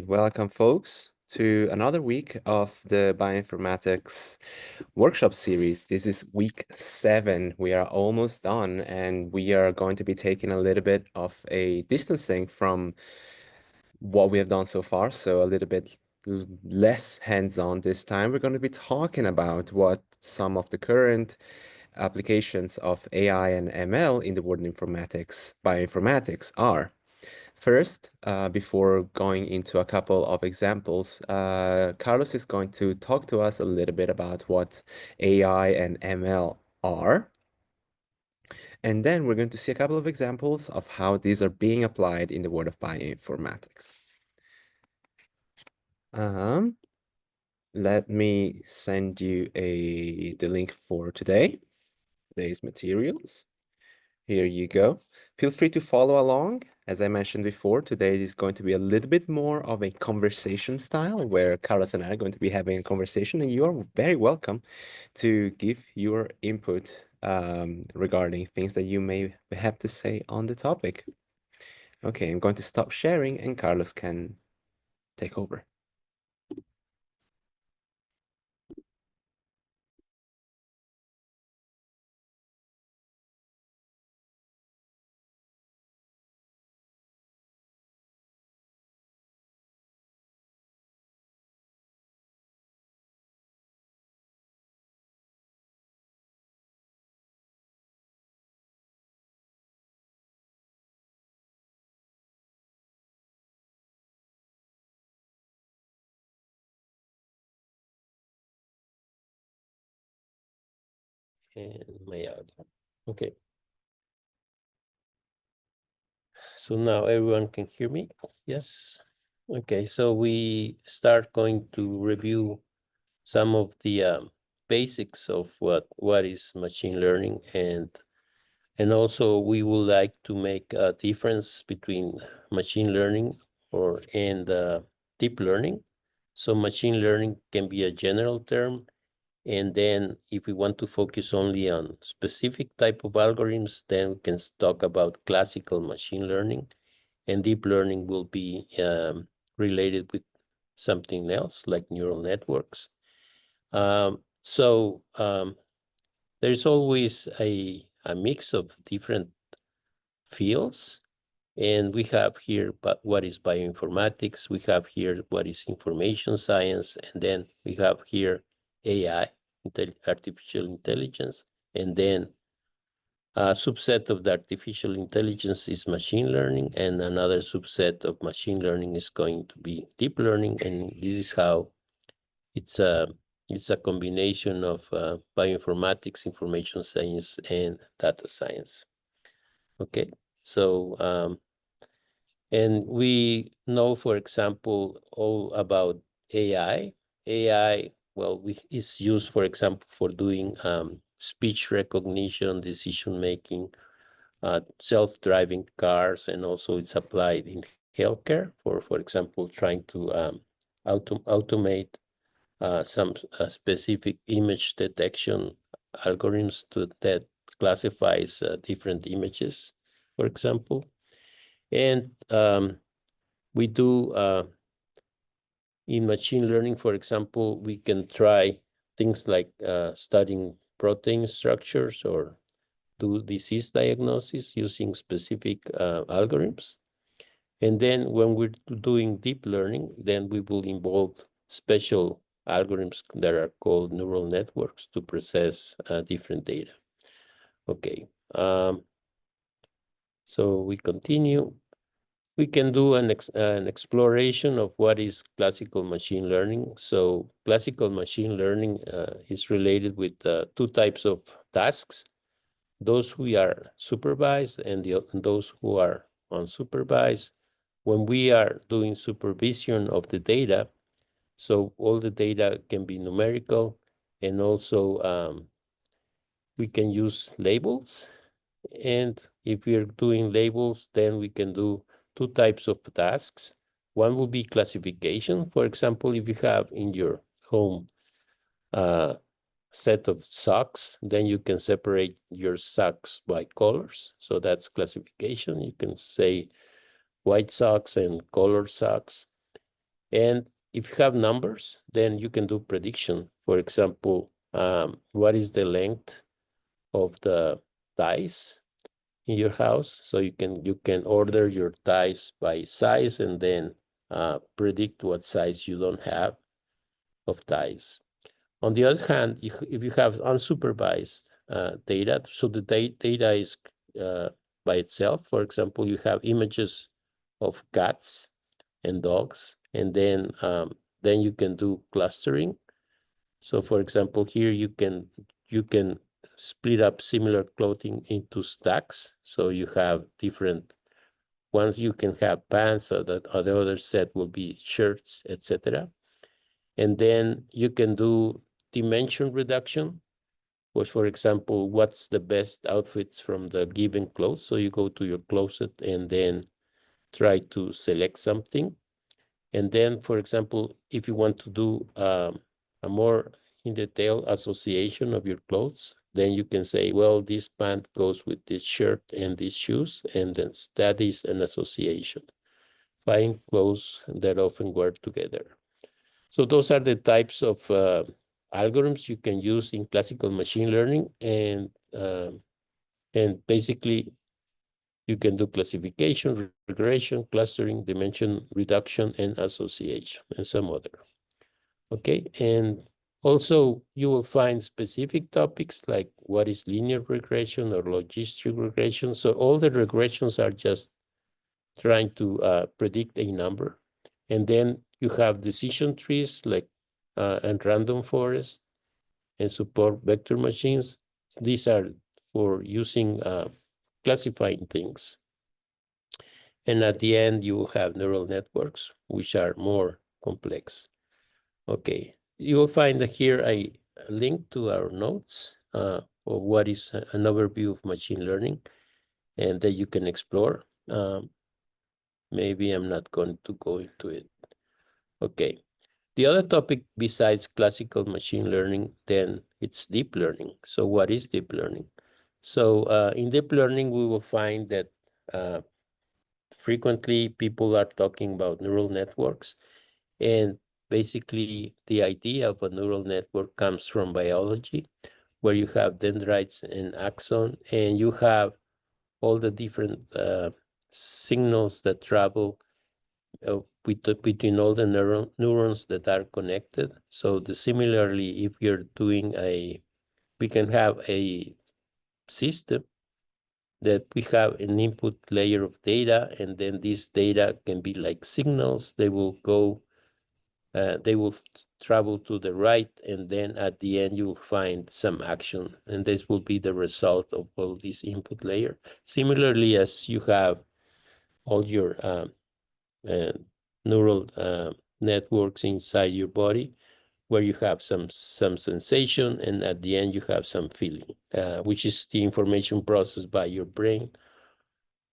welcome folks to another week of the Bioinformatics workshop series. This is week 7. We are almost done and we are going to be taking a little bit of a distancing from what we have done so far, so a little bit less hands-on this time. We're going to be talking about what some of the current applications of AI and ML in the world of bioinformatics are. First, before going into a couple of examples, Carlos is going to talk to us a little bit about what AI and ML are. And then we're going to see a couple of examples of how these are being applied in the world of bioinformatics. Let me send you the link for today's materials. Here you go. Feel free to follow along. As I mentioned before, today is going to be a little bit more of a conversation style where Carlos and I are going to be having a conversation, and you are very welcome to give your input regarding things that you may have to say on the topic. Okay, I'm going to stop sharing and Carlos can take over. And my audio. Okay. So now everyone can hear me? Yes. Okay, so we start going to review some of the basics of what is machine learning, and also we would like to make a difference between machine learning and deep learning. So machine learning can be a general term, and then if we want to focus only on specific type of algorithms, then we can talk about classical machine learning, and deep learning will be related with something else like neural networks. There's always a mix of different fields, and we have here what is bioinformatics, we have here what is information science, and then we have here AI, artificial intelligence, and then a subset of the artificial intelligence is machine learning, and another subset of machine learning is going to be deep learning, and this is how it's a combination of bioinformatics, information science, and data science. Okay, so and we know, for example, all about AI. AI, well, is used, for example, for doing speech recognition, decision making, self-driving cars, and also it's applied in healthcare for example, trying to automate some specific image detection algorithms that classifies different images, for example. And we do, in machine learning, for example, we can try things like studying protein structures or do disease diagnosis using specific algorithms. And then when we're doing deep learning, then we will involve special algorithms that are called neural networks to process different data. Okay, so we continue. We can do an exploration of what is classical machine learning. So classical machine learning is related with two types of tasks: those who are supervised and those who are unsupervised. When we are doing supervision of the data, so all the data can be numerical, and also we can use labels. And if we're doing labels, then we can do two types of tasks. One will be classification. For example, if you have in your home set of socks, then you can separate your socks by colors. So that's classification. You can say white socks and colored socks. And if you have numbers, then you can do prediction. For example, what is the length of the ties in your house? So you can order your ties by size and then predict what size you don't have of ties. On the other hand, if you have unsupervised data, so the data is by itself. For example, you have images of cats and dogs, and then you can do clustering. So, for example, here you can split up similar clothing into stacks. So you have different ones. You can have pants, or the other set will be shirts, etc. And then you can do dimension reduction, which, for example, what's the best outfits from the given clothes. So you go to your closet and then try to select something. And then, for example, if you want to do a more in detail association of your clothes, then you can say, well, this pant goes with this shirt and these shoes, and then that is an association. Find clothes that often wear together. So those are the types of algorithms you can use in classical machine learning, and basically you can do classification, regression, clustering, dimension reduction, and association, and some other. Okay, and also you will find specific topics like what is linear regression or logistic regression. So all the regressions are just trying to predict a number. And then you have decision trees like and random forest and support vector machines. These are for using classifying things. And at the end, you will have neural networks, which are more complex. Okay, you will find here a link to our notes of what is an overview of machine learning, and that you can explore. Maybe I'm not going to go into it. Okay, the other topic besides classical machine learning, then it's deep learning. So what is deep learning? So in deep learning, we will find that frequently people are talking about neural networks, and basically the idea of a neural network comes from biology, where you have dendrites and axon, and you have all the different signals that travel between all the neurons that are connected. So similarly, if you're doing we can have a system that we have an input layer of data, and then this data can be like signals. They will go, they will travel to the right, and then at the end you will find some action, and this will be the result of all this input layer. Similarly, as you have all your uh, neural networks inside your body, where you have some sensation, and at the end you have some feeling, which is the information processed by your brain,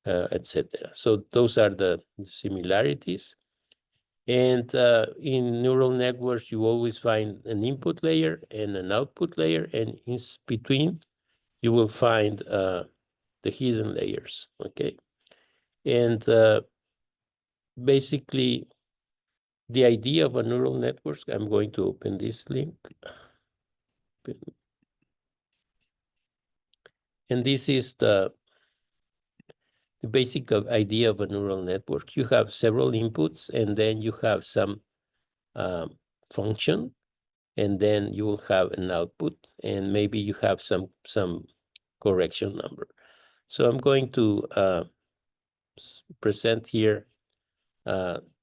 etc. So those are the similarities. And in neural networks, you always find an input layer and an output layer, and in between, you will find the hidden layers, okay? And basically, the idea of a neural network, I'm going to open this link. And this is the basic idea of a neural network. You have several inputs, and then you have some function, and then you will have an output, and maybe you have some correction number. So I'm going to present here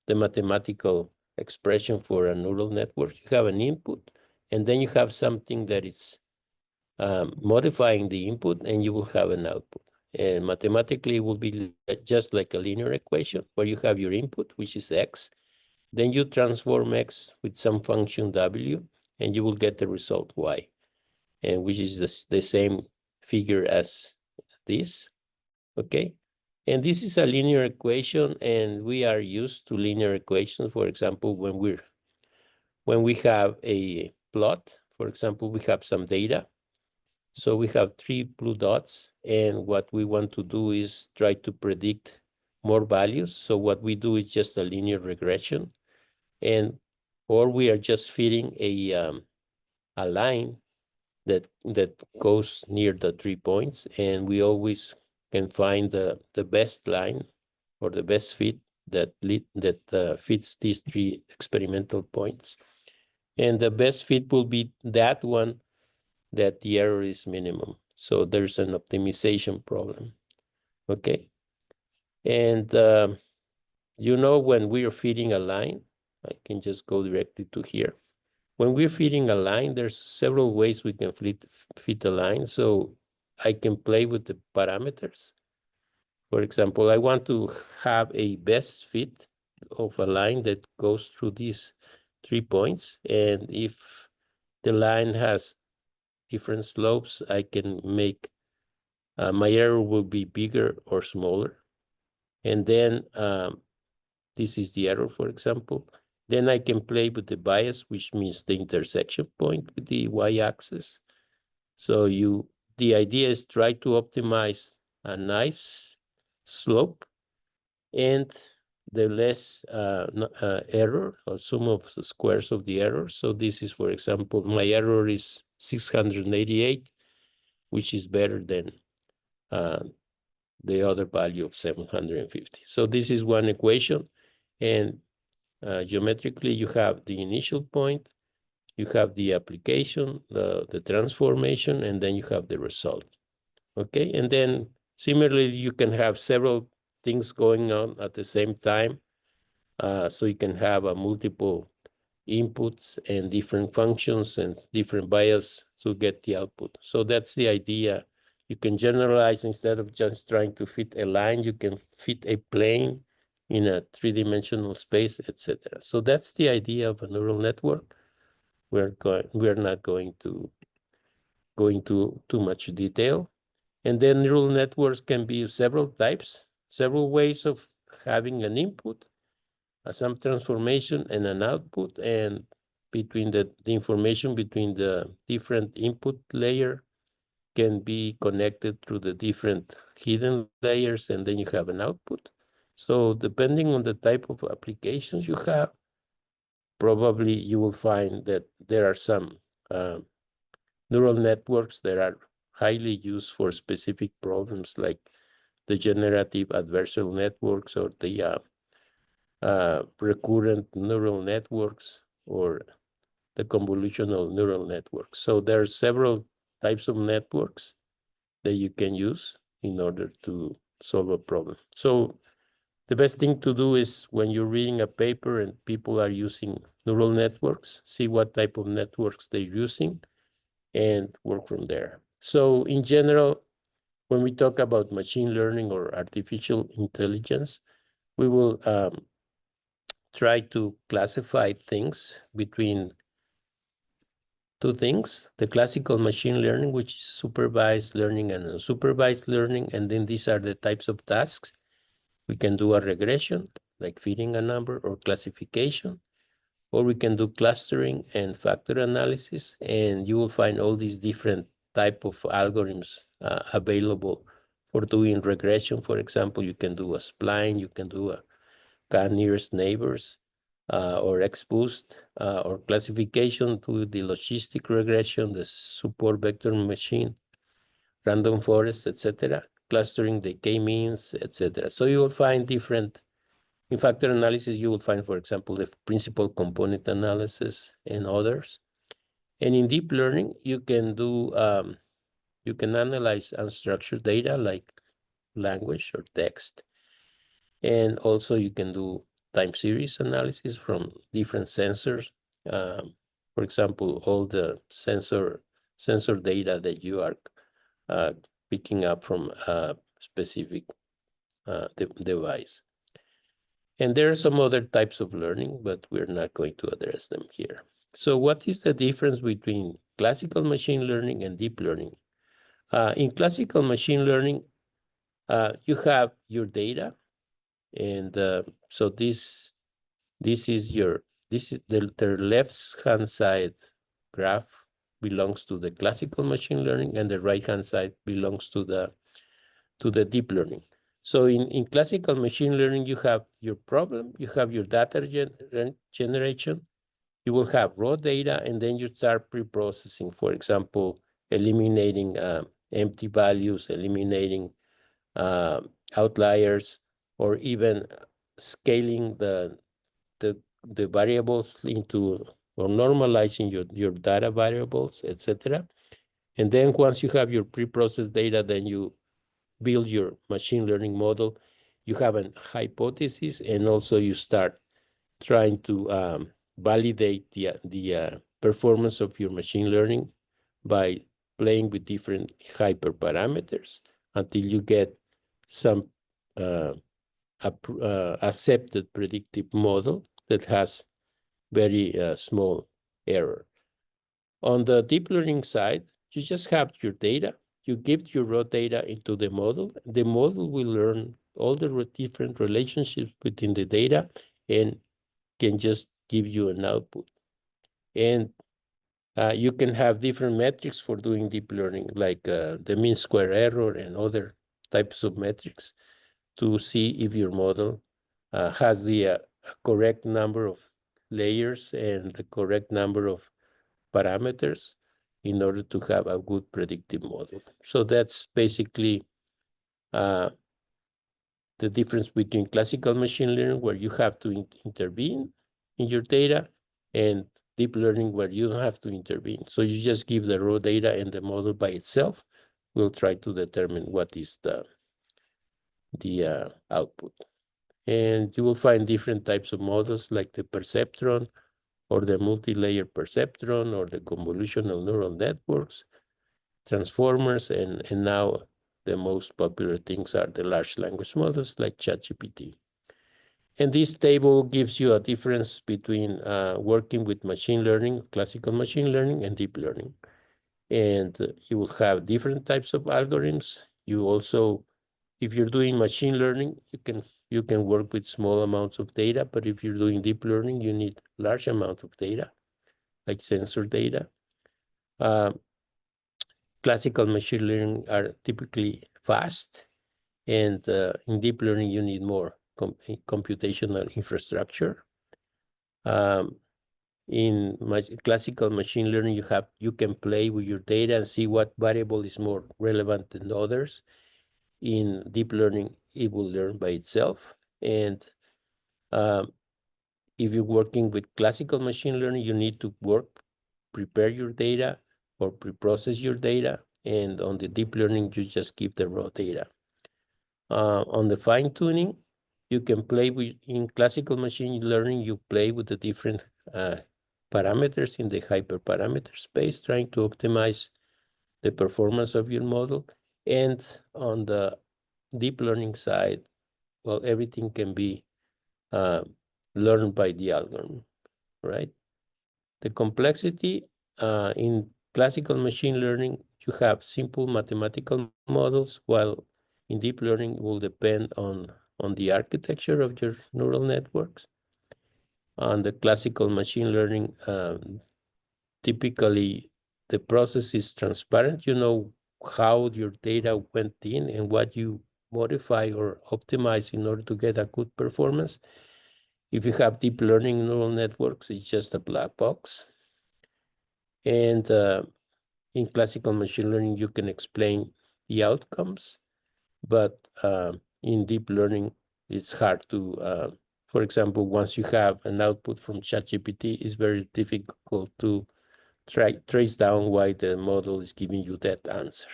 the mathematical expression for a neural network. You have an input, and then you have something that is modifying the input, and you will have an output. And mathematically, it will be just like a linear equation where you have your input, which is x. Then you transform x with some function w, and you will get the result y, and which is the same figure as this, okay? And this is a linear equation, and we are used to linear equations. For example, when we have a plot, for example, we have some data. So we have 3 blue dots, and what we want to do is try to predict more values. So what we do is just a linear regression. and or we are just fitting a line that goes near the 3 points, and we always can find the best line or the best fit that fits these 3 experimental points. And the best fit will be that one that the error is minimum. So there's an optimization problem. Okay. And when we are fitting a line, I can just go directly to here. When we're fitting a line, there's several ways we can fit a line. So I can play with the parameters. For example, I want to have a best fit of a line that goes through these 3 points. And if the line has different slopes, I can make my error will be bigger or smaller. And then this is the error, for example. Then I can play with the bias, which means the intersection point with the y-axis. So the idea is try to optimize a nice slope and the less error, or sum of the squares of the error. So this is, for example, my error is 688, which is better than the other value of 750. So this is one equation. And geometrically, you have the initial point, you have the application, the transformation, and then you have the result. Okay, and then similarly, you can have several things going on at the same time. So you can have multiple inputs and different functions and different bias to get the output. So that's the idea. You can generalize instead of just trying to fit a line, you can fit a plane in a 3-dimensional space, etc. So that's the idea of a neural network. We're not going to go into too much detail. And then neural networks can be several types, several ways of having an input, some transformation and an output, and between the information between the different input layer can be connected through the different hidden layers, and then you have an output. So depending on the type of applications you have, probably you will find that there are some neural networks that are highly used for specific problems like the generative adversarial networks or the recurrent neural networks or the convolutional neural networks. So there are several types of networks that you can use in order to solve a problem. So the best thing to do is when you're reading a paper and people are using neural networks, see what type of networks they're using and work from there. So in general, when we talk about machine learning or artificial intelligence, we will try to classify things between 2 things: the classical machine learning, which is supervised learning and unsupervised learning. And then these are the types of tasks. We can do a regression, like fitting a number, or classification, or we can do clustering and factor analysis. And you will find all these different type of algorithms available for doing regression. For example, you can do a spline, you can do a nearest neighbors, or XBoost, or classification to the logistic regression, the support vector machine, random forest, etc., clustering the k-means, etc. So you will find different, in factor analysis, you will find, for example, the principal component analysis and others. And in deep learning, you can do, you can analyze unstructured data like language or text. And also you can do time series analysis from different sensors. For example, all the sensor data that you are picking up from a specific device. And there are some other types of learning, but we're not going to address them here. So what is the difference between classical machine learning and deep learning? In classical machine learning, you have your data, and so this is the left-hand side graph belongs to the classical machine learning, and the right-hand side belongs to the deep learning. So in classical machine learning, you have your problem, you have your data generation, you will have raw data, and then you start pre-processing, for example, eliminating empty values, eliminating outliers, or even scaling the variables into, or normalizing your data variables, etc. And then once you have your pre-processed data, then you build your machine learning model. You have a hypothesis, and also you start trying to validate the performance of your machine learning by playing with different hyperparameters until you get some accepted predictive model that has very small error. On the deep learning side, you just have your data, you give your raw data into the model will learn all the different relationships within the data and can just give you an output. And you can have different metrics for doing deep learning, like the mean square error and other types of metrics to see if your model has the correct number of layers and the correct number of parameters in order to have a good predictive model. So that's basically the difference between classical machine learning, where you have to intervene in your data, and deep learning, where you don't have to intervene. So you just give the raw data, and the model by itself will try to determine what is the output. And you will find different types of models, like the perceptron, or the multi-layer perceptron, or the convolutional neural networks, transformers, and now the most popular things are the large language models like ChatGPT. And this table gives you a difference between working with machine learning, classical machine learning, and deep learning. And you will have different types of algorithms. You also, if you're doing machine learning, you can work with small amounts of data, but if you're doing deep learning, you need large amounts of data, like sensor data. Classical machine learning are typically fast, and in deep learning, you need more computational infrastructure. In classical machine learning, you can play with your data and see what variable is more relevant than others. In deep learning, it will learn by itself. And if you're working with classical machine learning, you need to prepare your data or pre-process your data. And on the deep learning, you just keep the raw data. On the fine tuning, you can play with, in classical machine learning, you play with the different parameters in the hyperparameter space, trying to optimize the performance of your model. And on the deep learning side, well, everything can be learned by the algorithm, right? The complexity in classical machine learning, you have simple mathematical models, while in deep learning will depend on the architecture of your neural networks. On the classical machine learning, typically the process is transparent. You know how your data went in and what you modify or optimize in order to get a good performance. If you have deep learning neural networks, it's just a black box. And in classical machine learning, you can explain the outcomes, but in deep learning, it's hard to, for example, once you have an output from ChatGPT, it's very difficult to trace down why the model is giving you that answer.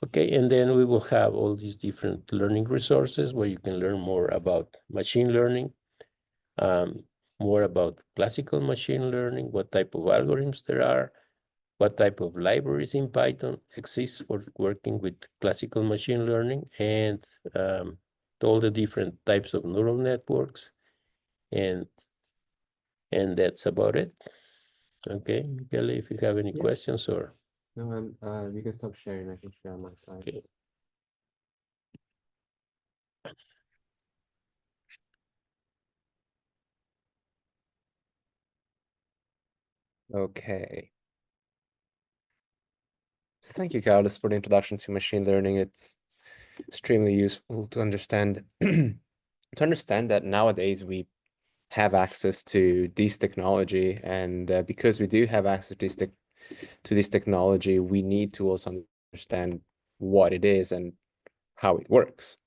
Okay, and then we will have all these different learning resources where you can learn more about machine learning, more about classical machine learning, what type of algorithms there are, what type of libraries in Python exist for working with classical machine learning, and all the different types of neural networks, and that's about it. Okay, Kelly, if you have any questions or No, you can stop sharing. I can share on my side. okay. Okay. So thank you, Carlos, for the introduction to machine learning. extremely useful to understand that nowadays we have access to this technology, and because we do have access to this technology, we need to also understand what it is and how it works.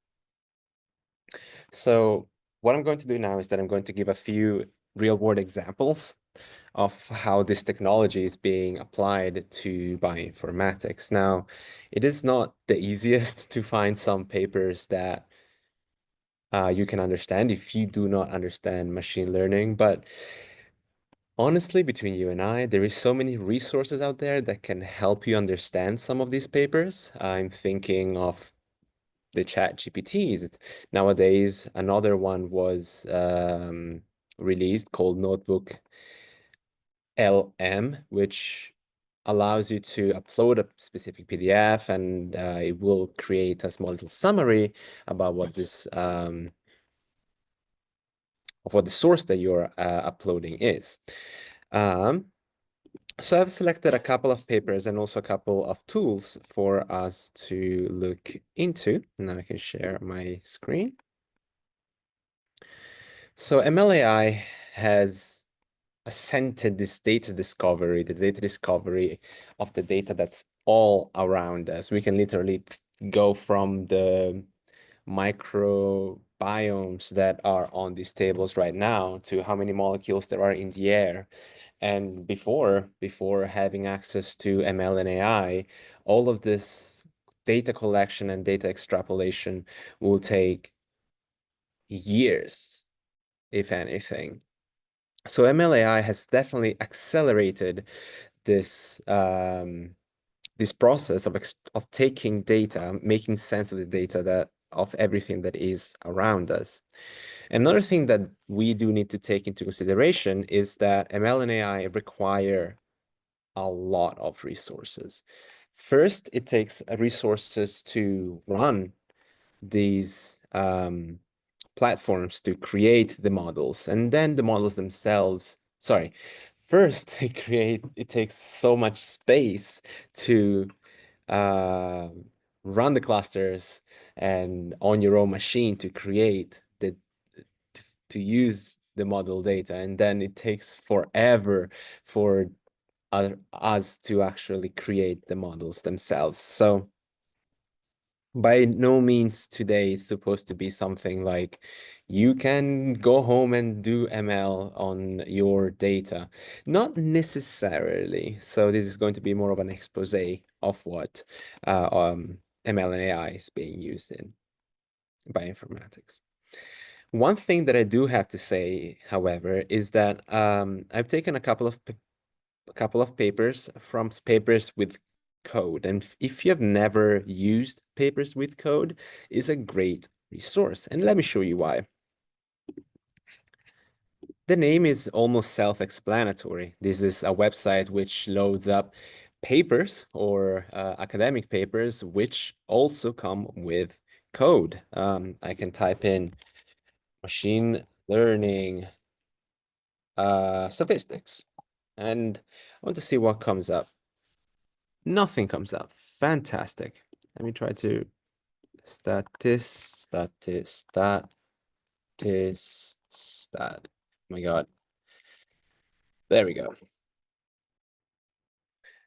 So what I'm going to do now is that I'm going to give a few real-world examples of how this technology is being applied to bioinformatics. Now, it is not the easiest to find some papers that you can understand if you do not understand machine learning, but honestly, between you and I, there is so many resources out there that can help you understand some of these papers. I'm thinking of the chat GPTs. Nowadays, another one was released called Notebook LM, which allows you to upload a specific PDF, and it will create a small little summary about what this of what the source that you're uploading is. So I've selected a couple of papers and also a couple of tools for us to look into. Now I can share my screen. So MLAI has ascended this data discovery, the data discovery of the data that's all around us. We can literally go from the microbiomes that are on these tables right now to how many molecules there are in the air. And before having access to ML and AI, all of this data collection and data extrapolation will take years, if anything. So MLAI has definitely accelerated this this process of taking data, making sense of the data that of everything that is around us. Another thing that we do need to take into consideration is that ML and AI require a lot of resources. First, it takes resources to run these platforms to create the models, and then the models themselves. Sorry, first it takes so much space to uh, run the clusters and on your own machine to create to use the model data, and then it takes forever for us to actually create the models themselves. So by no means today is supposed to be something like you can go home and do ML on your data. Not necessarily. So this is going to be more of an expose of what ML and AI is being used in bioinformatics. One thing that I do have to say, however, is that I've taken a couple of papers from papers with code. And if you have never used papers with code, is a great resource. And let me show you why. The name is almost self-explanatory. This is a website which loads up papers or academic papers, which also come with code. I can type in machine learning statistics, and I want to see what comes up. Nothing comes up. Fantastic. Let me try to stat. Oh my God. There we go.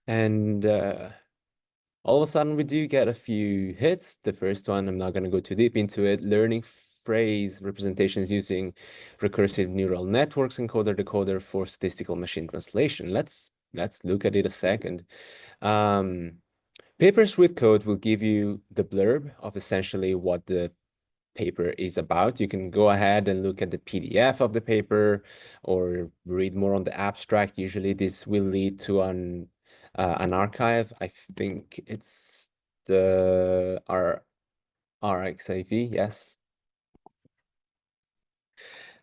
And all of a sudden we do get a few hits. The first one, I'm not going to go too deep into it. Learning phrase representations using recursive neural networks encoder decoder for statistical machine translation. Let's look at it a second. Papers with code will give you the blurb of essentially what the paper is about. You can go ahead and look at the PDF of the paper or read more on the abstract. Usually this will lead to an archive. I think it's the RXIV, yes.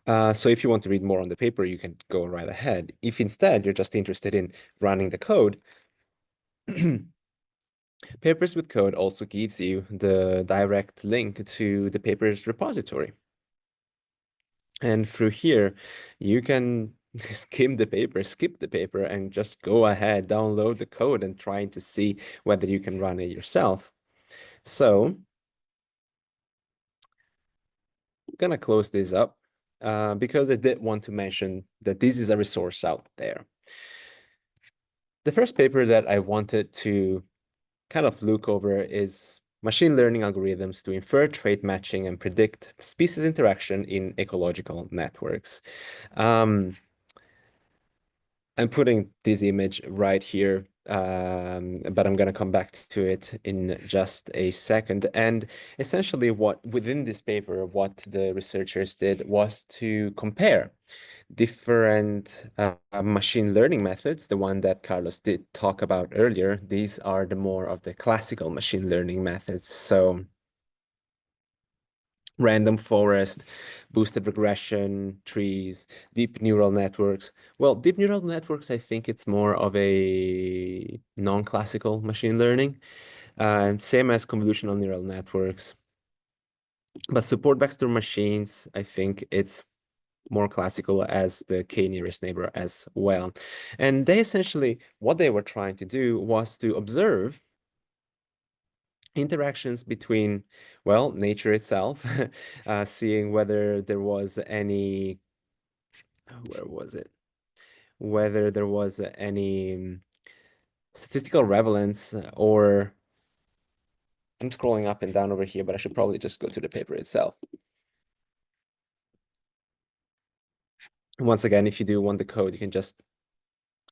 So if you want to read more on the paper, you can go right ahead. If instead you're just interested in running the code, Papers with Code also gives you the direct link to the paper's repository. And through here, you can skip the paper, and just go ahead, download the code and trying to see whether you can run it yourself. So gonna close this up because I did want to mention that this is a resource out there. The first paper that I wanted to kind of look over is machine learning algorithms to infer trait matching and predict species interaction in ecological networks. I'm putting this image right here, but I'm going to come back to it in just a second. And essentially what within this paper, what the researchers did was to compare different machine learning methods, the one that Carlos did talk about earlier. These are the more of the classical machine learning methods. So random forest, boosted regression, trees, deep neural networks. Well, deep neural networks, I think it's more of a non-classical machine learning, same as convolutional neural networks. But support vector machines, I think it's more classical as the k nearest neighbor as well. And they essentially, what they were trying to do was to observe interactions between, well, nature itself, seeing whether there was any, where was it? Whether there was any statistical relevance or I'm scrolling up and down over here, but I should probably just go to the paper itself. Once again, if you do want the code, you can just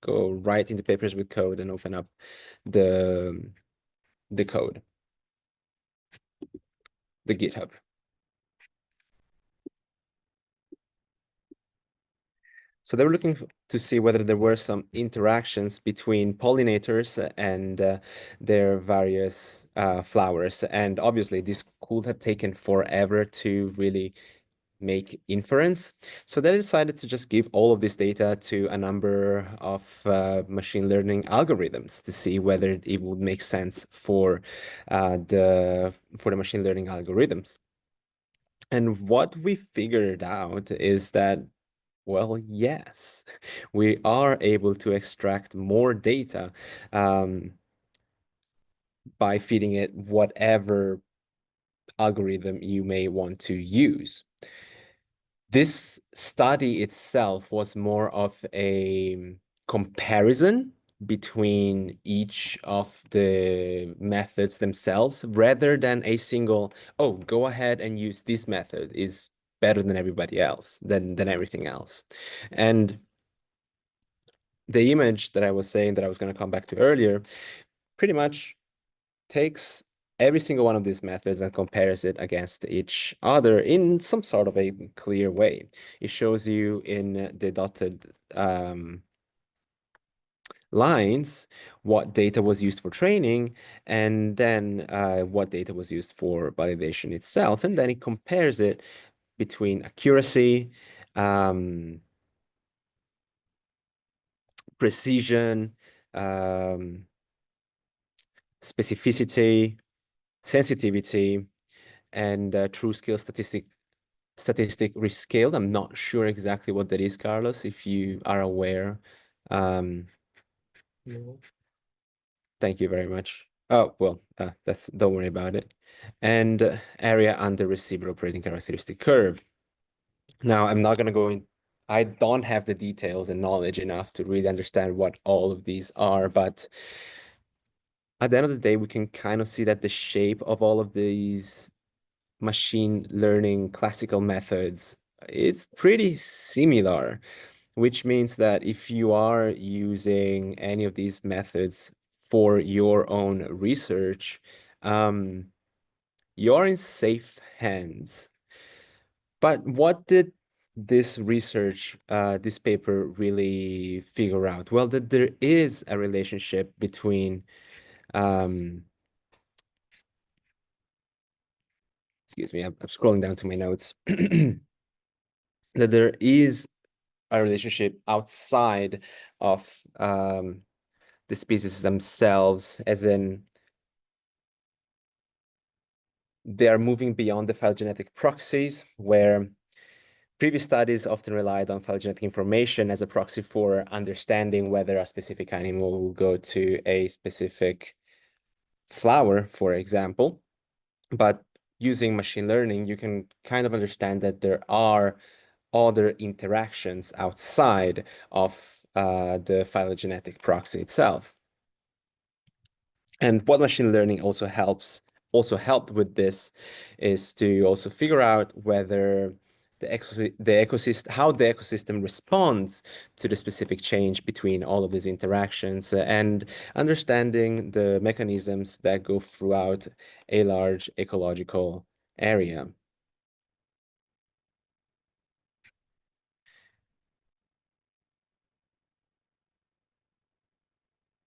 go right into papers with code and open up the code, the GitHub. So they were looking to see whether there were some interactions between pollinators and their various flowers. And obviously, this could have taken forever to really make inference. So they decided to just give all of this data to a number of machine learning algorithms to see whether it would make sense for the machine learning algorithms. And what we figured out is that, well, yes, we are able to extract more data by feeding it whatever algorithm you may want to use. This study itself was more of a comparison between each of the methods themselves rather than a single, oh, go ahead and use this method is better than everybody else, than everything else. And the image that I was saying that I was going to come back to earlier pretty much takes every single one of these methods and compares it against each other in some sort of a clear way. It shows you in the dotted lines what data was used for training and then what data was used for validation itself. And then it compares it between accuracy, precision, specificity, sensitivity, and true skill statistic rescaled. I'm not sure exactly what that is, Carlos, if you are aware. No. Thank you very much. Oh, well, don't worry about it. And area under receiver operating characteristic curve. Now, I'm not going to go in. I don't have the details and knowledge enough to really understand what all of these are, but at the end of the day, we can kind of see that the shape of all of these machine learning classical methods, it's pretty similar, which means that if you are using any of these methods for your own research, you're in safe hands. But what did this research, this paper really figure out? Well, that there is a relationship between excuse me, I'm scrolling down to my notes, that there is a relationship outside of the species themselves, as in they are moving beyond the phylogenetic proxies, where previous studies often relied on phylogenetic information as a proxy for understanding whether a specific animal will go to a specific flower, for example. But using machine learning, you can kind of understand that there are other interactions outside of the phylogenetic proxy itself. And what machine learning also helped with this is to also figure out whether how the ecosystem responds to the specific change between all of these interactions and understanding the mechanisms that go throughout a large ecological area.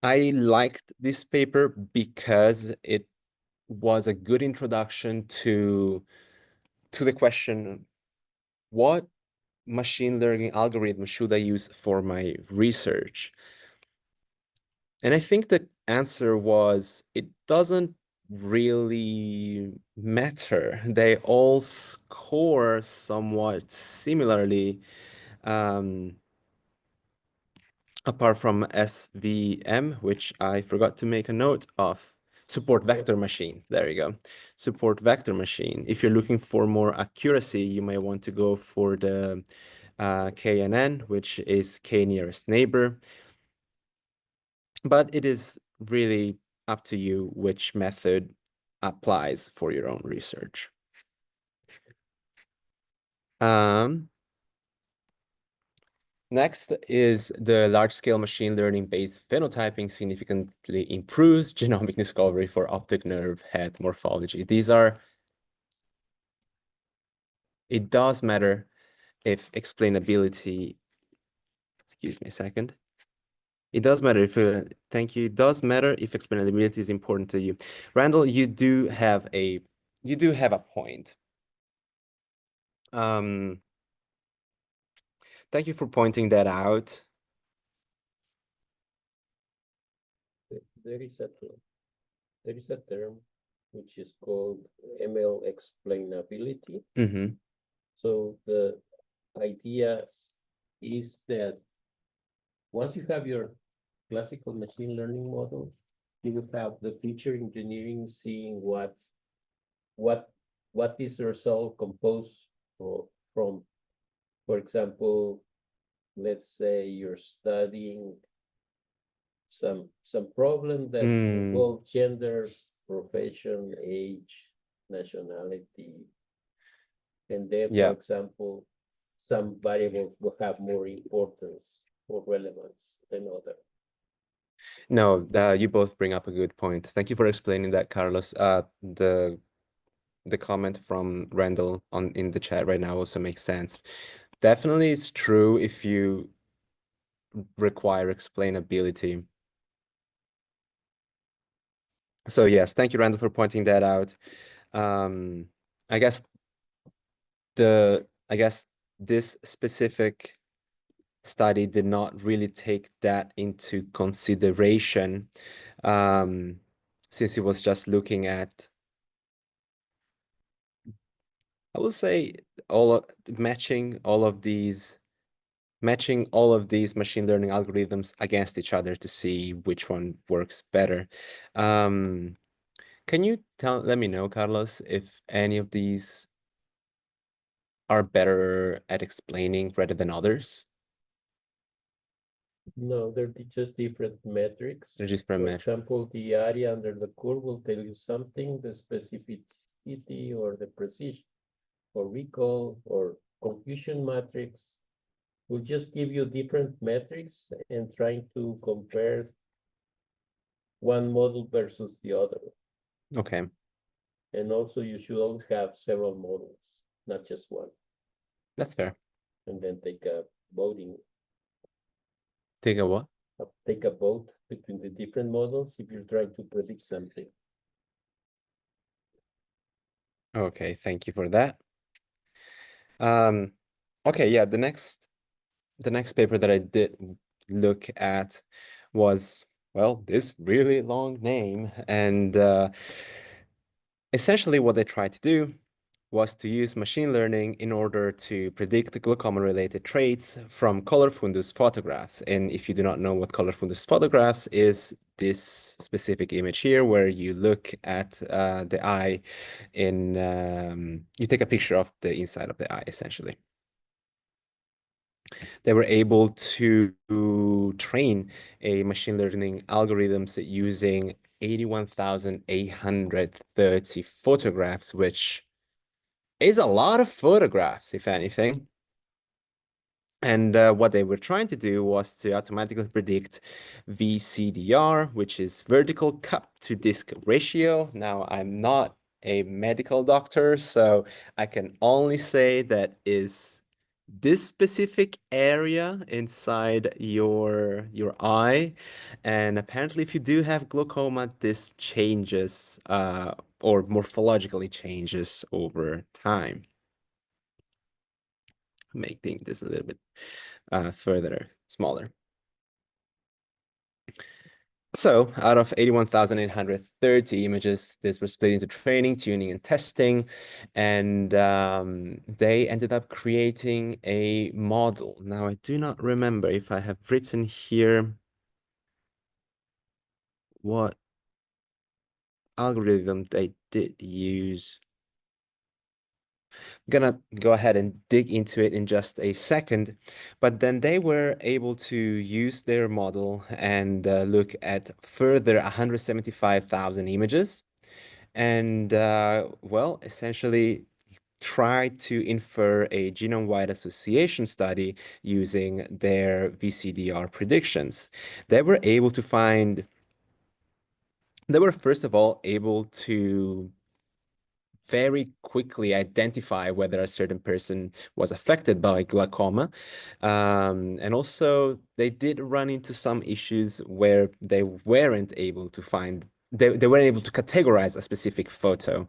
I liked this paper because it was a good introduction to the question, what machine learning algorithm should I use for my research? And I think the answer was it doesn't really matter. They all score somewhat similarly. Um, Apart from SVM, which I forgot to make a note of. Support vector machine. There you go. Support vector machine. If you're looking for more accuracy, you may want to go for the KNN, which is K nearest neighbor. But it is really up to you which method applies for your own research. Next is the large-scale machine learning-based phenotyping significantly improves genomic discovery for optic nerve head morphology. It does matter if explainability, excuse me a second. It does matter if, thank you. It does matter if explainability is important to you. Randall, you do have a point. Thank you for pointing that out. There is a term which is called ML explainability. Mm-hmm. So the idea is that once you have your classical machine learning models, you will have the feature engineering seeing what is the result composed from, for example, let's say you're studying some problem that involve gender, profession, age, nationality, and then, for example, some variables will have more importance or relevance than other. No, you both bring up a good point. Thank you for explaining that, Carlos. The comment from Randall in the chat right now also makes sense. Definitely it's true if you require explainability. So yes, thank you, Randall, for pointing that out. I guess this specific study did not really take that into consideration, since it was just looking at, I will say, matching all of these machine learning algorithms against each other to see which one works better. Can you let me know, Carlos, if any of these are better at explaining rather than others? No, they're just different metrics. They're just for For example, the area under the curve will tell you something, the specificity or the precision or recall or confusion matrix will just give you different metrics and trying to compare one model versus the other. Okay. And also you should always have several models, not just one. That's fair. And then take a voting. Take a what? Take a vote between the different models if you're trying to predict something. Okay, thank you for that. Okay, yeah, the next paper that I did look at was, well, this really long name, and essentially what they tried to do was to use machine learning in order to predict glaucoma-related traits from color fundus photographs. And if you do not know what color fundus photographs is, this specific image here, where you look at the eye in, you take a picture of the inside of the eye, essentially. They were able to train a machine learning algorithms using 81,830 photographs, which is a lot of photographs, if anything. And what they were trying to do was to automatically predict VCDR, which is vertical cup to disc ratio. Now, I'm not a medical doctor, so I can only say that is this specific area inside your eye. And apparently, if you do have glaucoma, this changes or morphologically changes over time, making this a little bit further smaller. So out of 81,830 images, this was split into training, tuning, and testing. And they ended up creating a model. Now, I do not remember if I have written here what algorithm they did use. Gonna go ahead and dig into it in just a second, but then they were able to use their model and look at further 175,000 images and well, essentially try to infer a genome-wide association study using their VCDR predictions. They were able to find, they were first of all able to very quickly identify whether a certain person was affected by glaucoma. And also, they did run into some issues where they weren't able to find, they weren't able to categorize a specific photo.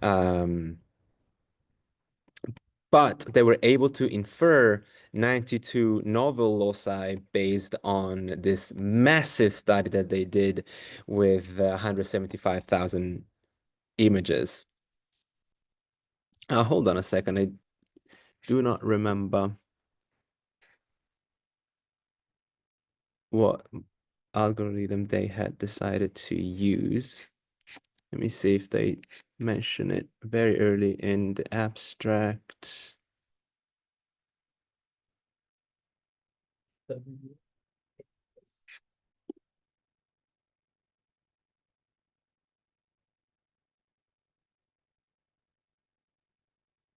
Um, but they were able to infer 92 novel loci based on this massive study that they did with 175,000 images. Hold on a second. I do not remember what algorithm they had decided to use. Let me see if they mention it very early in the abstract.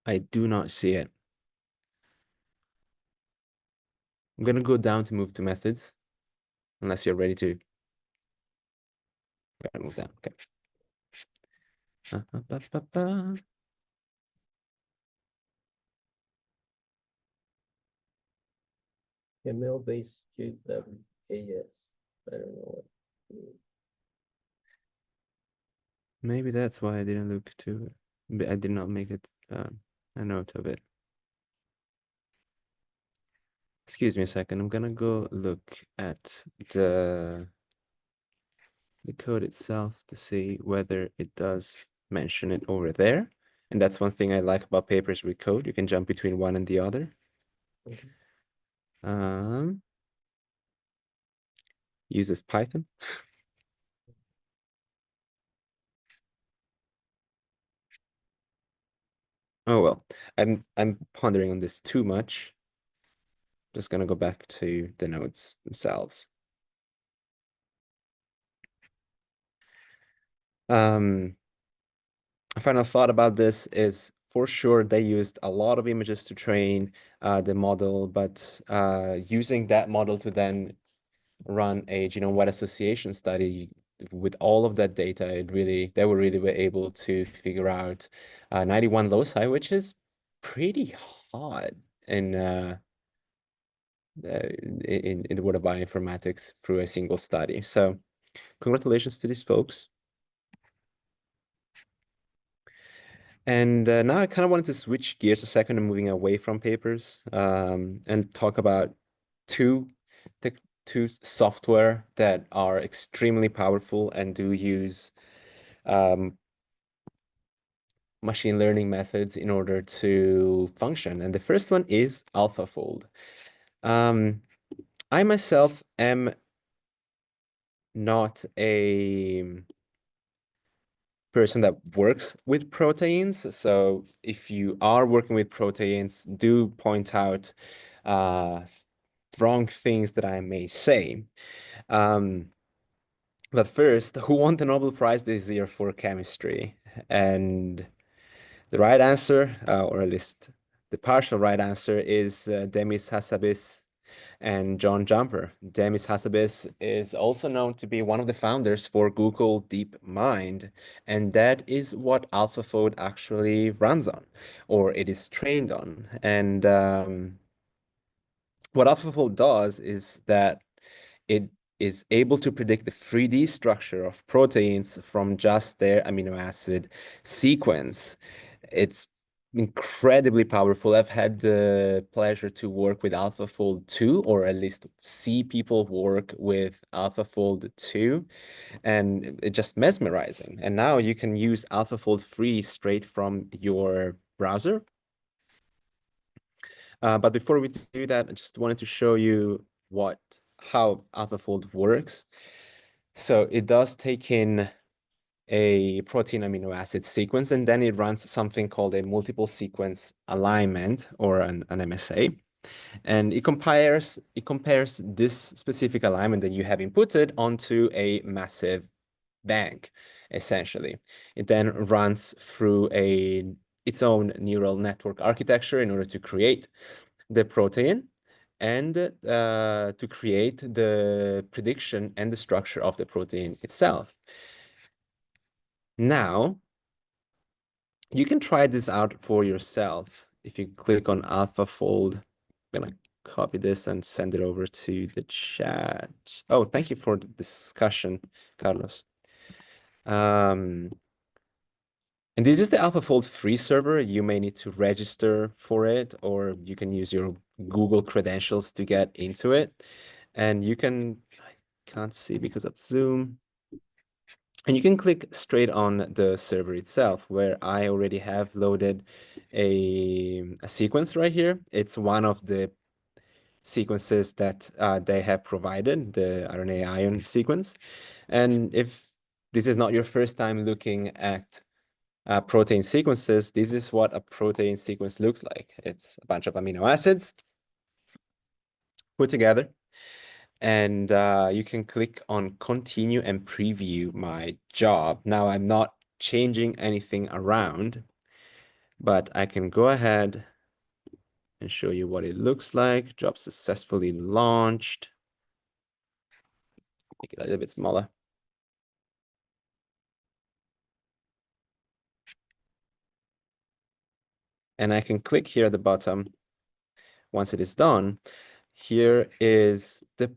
I do not see it. I'm gonna go down to move to methods, unless you're ready to. Gotta move down. Okay. Ba. ML-based GWAS. I don't know what. Maybe that's why I didn't look to it. I did not make it a note of it. Excuse me a second. I'm gonna go look at the code itself to see whether it does mention it over there. And that's one thing I like about papers with code. You can jump between one and the other. Uses Python. Oh well, I'm pondering on this too much. Just gonna go back to the nodes themselves. A final thought about this is for sure they used a lot of images to train the model, but using that model to then run a genome-wide association study with all of that data, they were really were able to figure out 91 loci, which is pretty hard in in the world of bioinformatics through a single study. So congratulations to these folks. And now I kind of wanted to switch gears a second and moving away from papers and talk about two two software that are extremely powerful and do use machine learning methods in order to function. And the first one is AlphaFold. I myself am not a person that works with proteins. So if you are working with proteins, do point out uh, wrong things that I may say. Um, but first, who won the Nobel Prize this year for chemistry? And the right answer, or at least the partial right answer, is Demis Hassabis and John Jumper. Demis Hassabis is also known to be one of the founders for Google DeepMind, and that is what AlphaFold actually runs on, or it is trained on. And what AlphaFold does is that it is able to predict the 3D structure of proteins from just their amino acid sequence. It's incredibly powerful. I've had the pleasure to work with AlphaFold 2, or at least see people work with AlphaFold 2, and it's just mesmerizing. And now you can use AlphaFold 3 straight from your browser. But before we do that, I just wanted to show you how AlphaFold works. So it does take in a protein amino acid sequence, and then it runs something called a multiple sequence alignment, or an MSA. And it compares this specific alignment that you have inputted onto a massive bank, essentially. It then runs through its own neural network architecture in order to create the protein and to create the prediction and the structure of the protein itself. Now, you can try this out for yourself. If you click on AlphaFold, I'm gonna copy this and send it over to the chat. Oh, thank you for the discussion, Carlos. And this is the AlphaFold free server. You may need to register for it, or you can use your Google credentials to get into it. And I can't see because of Zoom. And you can click straight on the server itself, where I already have loaded a sequence right here. It's one of the sequences that they have provided, the RNA ion sequence. And if this is not your first time looking at protein sequences, this is what a protein sequence looks like. It's a bunch of amino acids put together. And you can click on continue and preview my job. Now I'm not changing anything around, but I can go ahead and show you what it looks like. Job successfully launched. Make it a little bit smaller. And I can click here at the bottom. Once it is done, here is the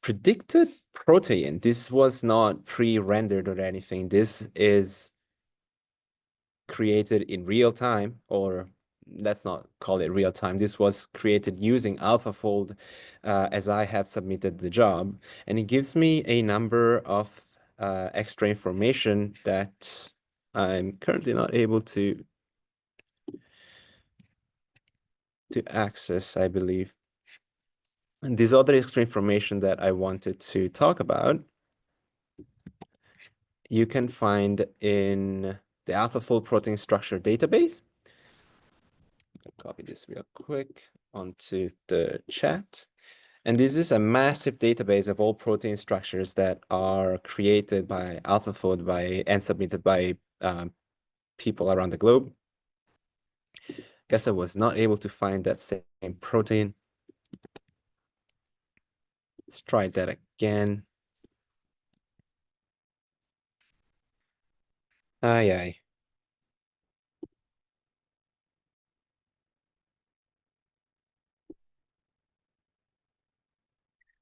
predicted protein. This was not pre-rendered or anything. This is created in real time, or let's not call it real time. This was created using AlphaFold as I have submitted the job, and it gives me a number of extra information that I'm currently not able to access, I believe. And this other extra information that I wanted to talk about, you can find in the AlphaFold protein structure database. Copy this real quick onto the chat. And this is a massive database of all protein structures that are created by AlphaFold and submitted by people around the globe. Guess I was not able to find that same protein. Let's try that again. Aye, aye.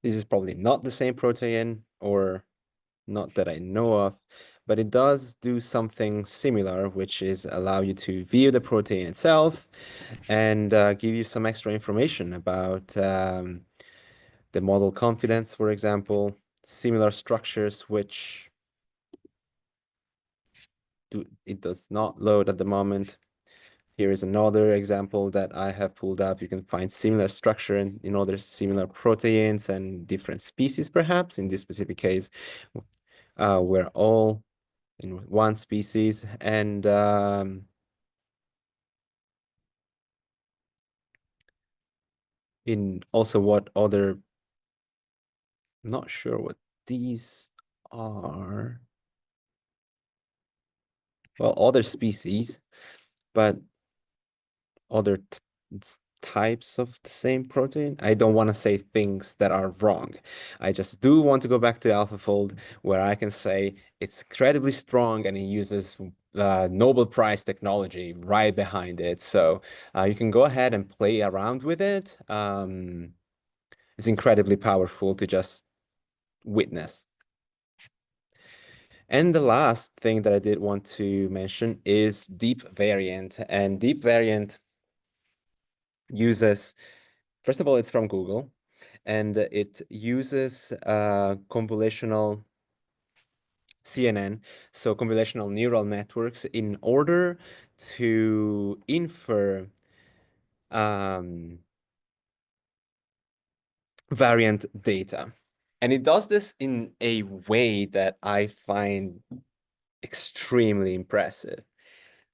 This is probably not the same protein, or not that I know of, but it does do something similar, which is allow you to view the protein itself and give you some extra information about the model confidence, for example, similar structures, which it does not load at the moment. Here is another example that I have pulled up. You can find similar structure in other similar proteins and different species, perhaps. In this specific case, we're all in one species. And in also what other, I'm not sure what these are. Well, other species, but other types of the same protein. I don't want to say things that are wrong. I just do want to go back to AlphaFold where I can say it's incredibly strong and it uses Nobel Prize technology right behind it. So you can go ahead and play around with it. It's incredibly powerful to just witness. And the last thing that I did want to mention is deep variant. And deep variant uses, first of all, it's from Google, and it uses convolutional CNN, so convolutional neural networks, in order to infer variant data. And it does this in a way that I find extremely impressive.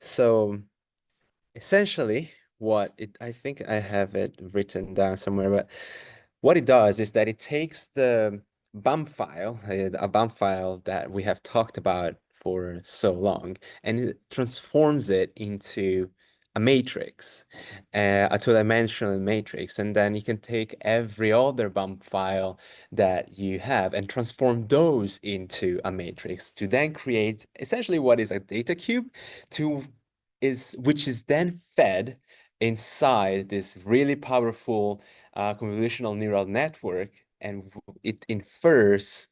So essentially, I think I have it written down somewhere, but what it does is that it takes the BAM file, a BAM file that we have talked about for so long, and it transforms it into a matrix, a two-dimensional matrix, and then you can take every other BAM file that you have and transform those into a matrix to then create essentially what is a data cube which is then fed inside this really powerful convolutional neural network, and it infers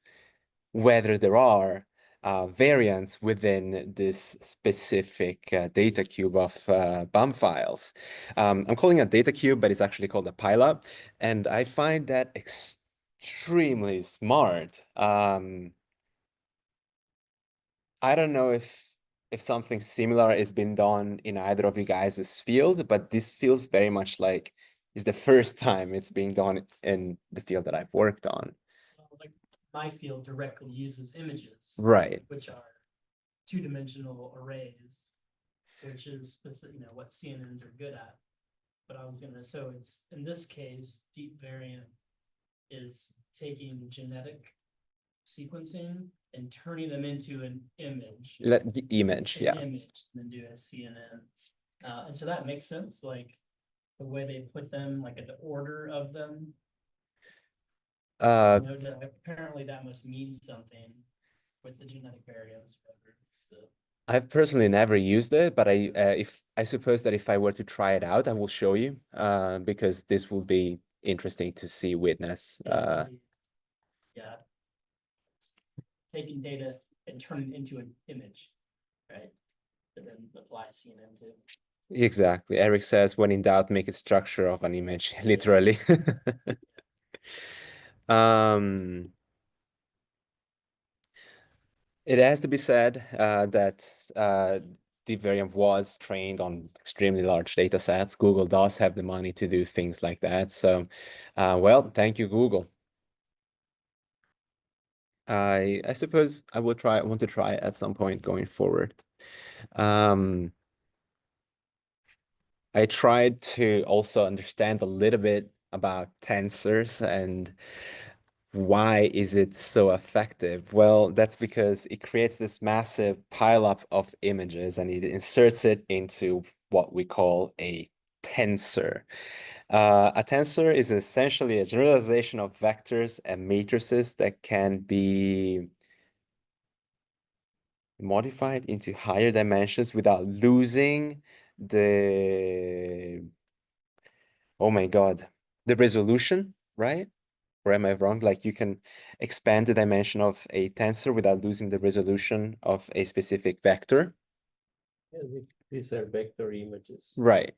whether there are variants within this specific data cube of BAM files. I'm calling it data cube, but it's actually called a pileup, and I find that extremely smart. I don't know if something similar is being done in either of you guys' field, but this feels very much like it's the first time it's being done in the field that I've worked on. Like my field directly uses images, Right. which are two-dimensional arrays, which is specific, what CNNs are good at. But so it's, in this case, deep variant is taking genetic sequencing and turning them into an image. The image, yeah. Image, and then do a CNN. And so that makes sense, like the way they put them, like at the order of them. Apparently that must mean something with the genetic variants. I've personally never used it, but I suppose that if I were to try it out, I will show you because this will be interesting to see witness. Yeah, taking data and turning it into an image, right? And then apply CNN to. Exactly. Eric says, when in doubt, make a structure of an image, literally. It has to be said that deep variant was trained on extremely large data sets. Google does have the money to do things like that. So, well, thank you, Google. I suppose I want to try it at some point going forward. I tried to also understand a little bit about tensors and why is it so effective? Well, that's because it creates this massive pileup of images and it inserts it into what we call a tensor. A tensor is essentially a generalization of vectors and matrices that can be modified into higher dimensions without losing the, oh my God, the resolution, right? Or am I wrong? Like you can expand the dimension of a tensor without losing the resolution of a specific vector. Yeah, these are vector images. Right.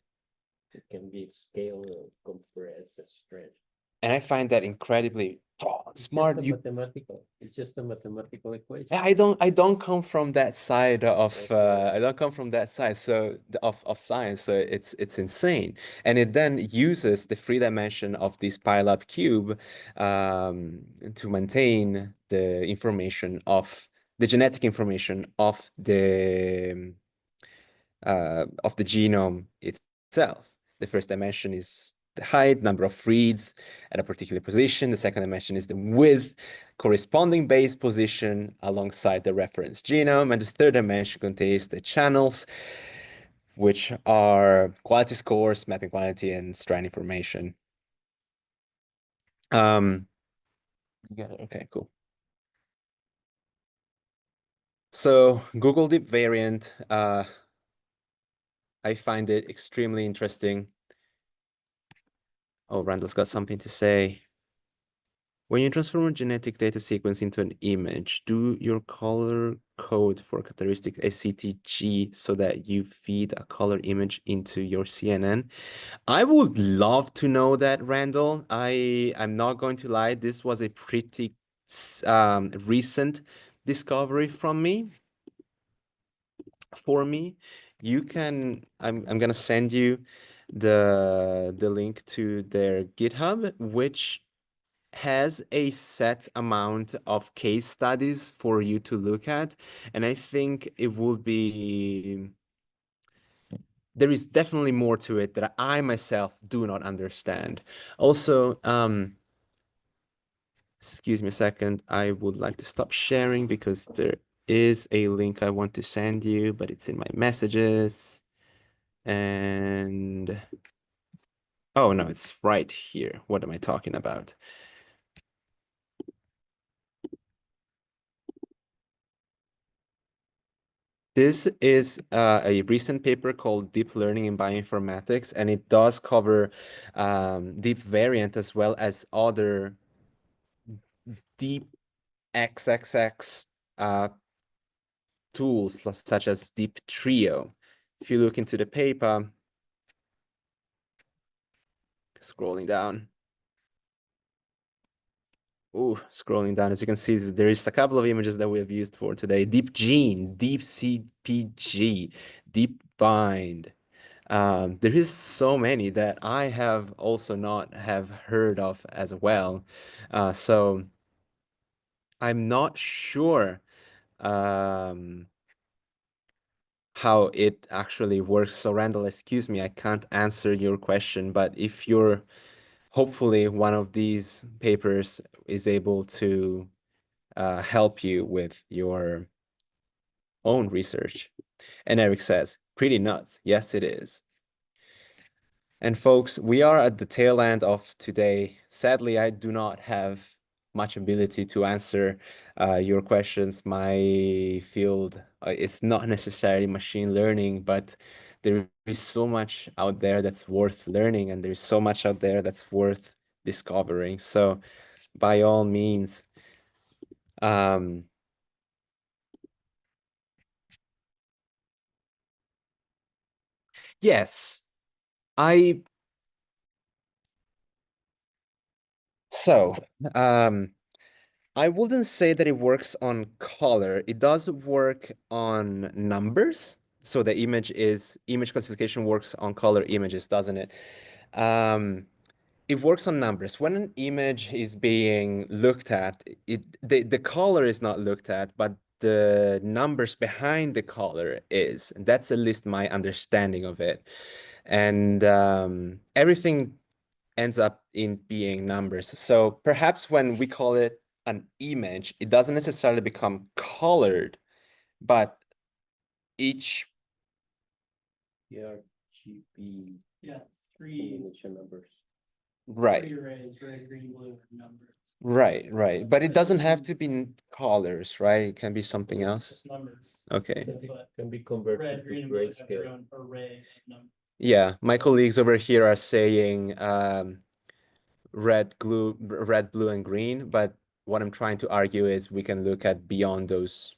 It can be scaled or compressed or stretched. And I find that incredibly smart. It's just a mathematical equation. I don't come from that side of Okay. I don't come from that side of science, so it's insane. And it then uses the three dimension of this pileup cube to maintain the information of the genetic information of the genome itself. The first dimension is the height, number of reads at a particular position. The second dimension is the width, corresponding base position alongside the reference genome. And the third dimension contains the channels, which are quality scores, mapping quality, and strand information. You got it. Okay, cool. So Google Deep Variant, I find it extremely interesting. Oh, Randall's got something to say. When you transform a genetic data sequence into an image, do your color code for characteristic SCTG so that you feed a color image into your CNN? I would love to know that, Randall. I'm not going to lie, this was a pretty recent discovery from me. For me, you can. I'm gonna send you the link to their GitHub, which has a set amount of case studies for you to look at, and I think it will be there is definitely more to it that I myself do not understand. Also, excuse me a second, I would like to stop sharing because there is a link I want to send you, but it's in my messages. And oh no, it's right here. What am I talking about? This is a recent paper called Deep Learning in Bioinformatics, and it does cover deep variant as well as other deep XXX tools such as Deep Trio. If you look into the paper, scrolling down. Ooh, scrolling down, as you can see, there is a couple of images that we have used for today. Deep Gene, Deep CPG, Deep Bind. There is so many that I have also not have heard of as well. So I'm not sure how it actually works. So Randall, excuse me, I can't answer your question, but if you're hopefully one of these papers is able to help you with your own research. And Eric says, pretty nuts. Yes, it is. And folks, we are at the tail end of today. Sadly, I do not have much ability to answer your questions. My field is not necessarily machine learning, but there is so much out there that's worth learning, and there's so much out there that's worth discovering. So by all means, yes, so, I wouldn't say that it works on color. It does work on numbers. So the image classification works on color images, doesn't it? It works on numbers. When an image is being looked at, the color is not looked at, but the numbers behind the color is. That's at least my understanding of it. And everything ends up in being numbers. So perhaps when we call it an image, it doesn't necessarily become colored, but each RGB Yeah, three, combination numbers. right, three arrays, red, green, blue, and number. right. But it doesn't have to be colors, right? It can be something It's else. just numbers. Okay. But Can be red, converted green, to and blue have their grayscale. own array of numbers. Yeah, my colleagues over here are saying red, blue, and green, but what I'm trying to argue is we can look at beyond those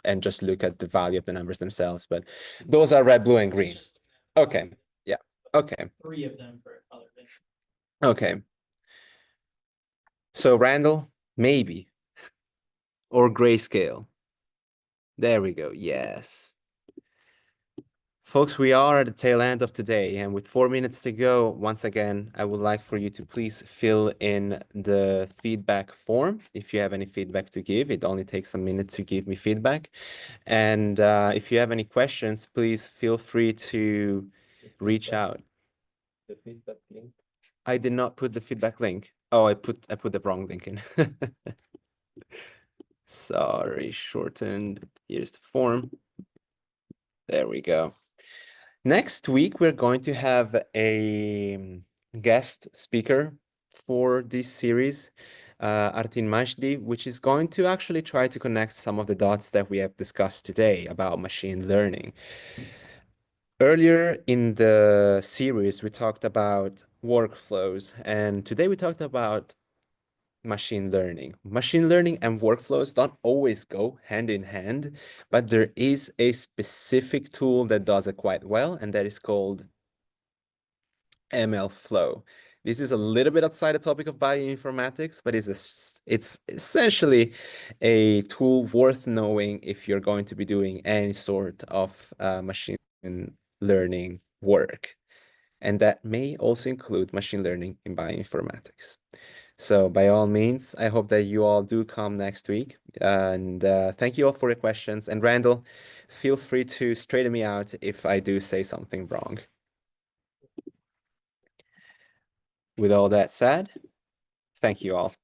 and just look at the value of the numbers themselves. But those are red, blue, and It's green. just Okay. Yeah. Okay. three of them for a color. Okay. So Randall, maybe. Or grayscale. There we go. Yes. Folks, we are at the tail end of today, and with 4 minutes to go, once again, I would like for you to please fill in the feedback form. If you have any feedback to give, it only takes a minute to give me feedback. And if you have any questions, please feel free to reach out. The feedback link. I did not put the feedback link. Oh, I put the wrong link in. Sorry, shortened. Here's the form. There we go. Next week, we're going to have a guest speaker for this series, Artin Majdi, which is going to actually try to connect some of the dots that we have discussed today about machine learning. Earlier in the series, we talked about workflows, and today we talked about machine learning. Machine learning and workflows don't always go hand in hand, but there is a specific tool that does it quite well, and that is called ML Flow. This is a little bit outside the topic of bioinformatics, but it's essentially a tool worth knowing if you're going to be doing any sort of machine learning work. And that may also include machine learning in bioinformatics. So by all means, I hope that you all do come next week. And thank you all for your questions. And Randall, feel free to straighten me out if I do say something wrong. With all that said, thank you all.